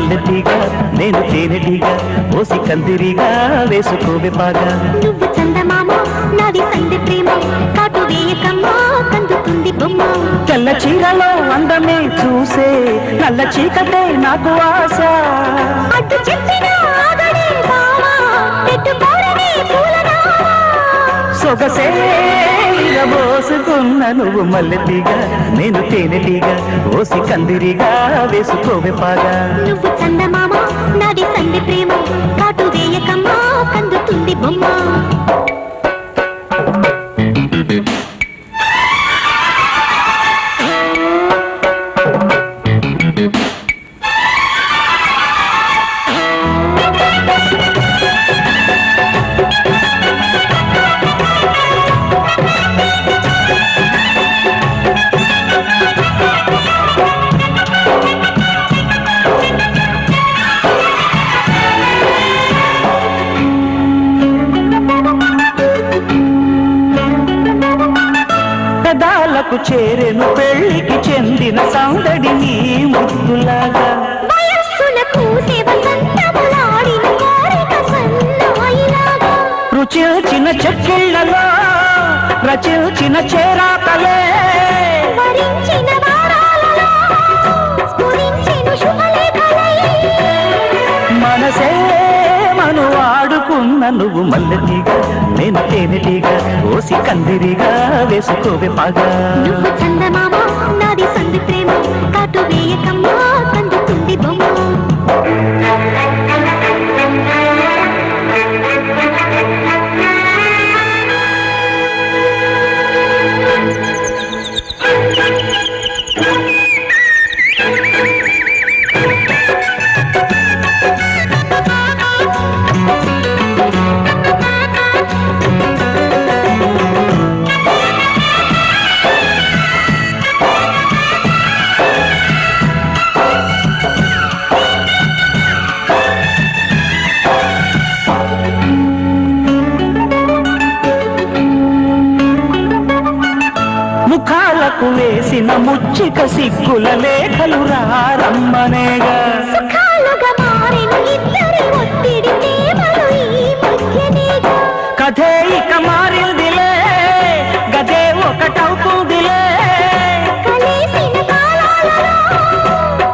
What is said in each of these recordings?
మల్లెతీగా నేను తేనెటీగా ఓసి కందిరిగా వేసుకోవే పాగా. నువ్వు చందమామ నాది సంధి ప్రేమ కాటు వేయకమ్మా కందుతుంది బొమ్మ. తెల్ల చీరలో అందమే చూసే నల్ల చీకటే నాకు ఆశ. అడ్డు చెప్పిన ఆగడే బావా పెట్టుకోరని పూలనామా. సొగసే పోసుకున్న నువ్వు మల్లెతీగా నేను తేనెటీగా ఓసి కందిరిగా వేసుకోవే పాగా. నువ్వు చందమామ నాది సంధి ప్రేమ కాటు వేయకమ్మా కందుతుంది బొమ్మ. పెదాలకు చేరెను పెళ్లికి చెందిన సందడి నీ ముద్దులాగా. వయస్సులకు సేవసంతములాడిన కోరిక సన్నాయిలాగా. రుచిల్చిన చెక్కిళ్లలో రచిల్చిన చేరాతలే. వరించిన వారాలలో స్ఫురించిన శుభలేఖలై. మనసే మను ఆడుకున్న నువ్వు మల్లెతీగా నేను తేనెటీగా ఓసి కందిరిగా వేసుకోవే పాగా. నువ్వు చందమామ నాది సంధి ప్రేమ కాటు వేయకమ్మా కందుతుంది బొమ్మ. ముఖాలకు వేసిన ముచ్చిక సిగ్గుల లేఖలు రారమ్మనేగా. సుఖాలుగా మారిన ఇద్దరి ఒత్తిడి ప్రేమలు ఈ మధ్యనేగా. కథే ఇక మారిందిలే గదే ఒకటవుతుందిలే. కలిసిన కాలాలలో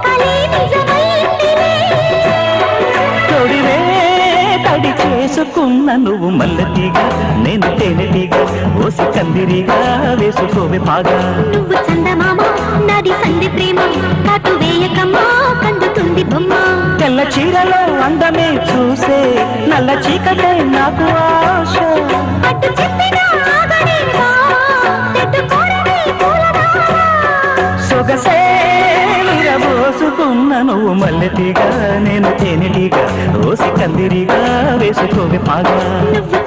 కలే నిజమైందిలే. తొడివే తడి చేసుకున్న నువ్వు మల్లెతీగా నేను తేనెటీగా ఓసి కందిరిగా వేసుకోవే పాగా. నువ్వు చందమామ నాది సంధి ప్రేమ కాటు వేయకమ్మా కందుతుంది బొమ్మ. తెల్ల చీరలో అందమే చూసే నల్ల చీకటే నాకు ఆశ. అడ్డు చెప్పిన ఆగడే బావా పెట్టుకోరని పూలనామా. సొగసే విరబోసుకున్న నువ్వు మల్లెతీగా నేను తేనెటీగా ఓసి కందిరిగా వేసుకోవే పాగా. నువ్వు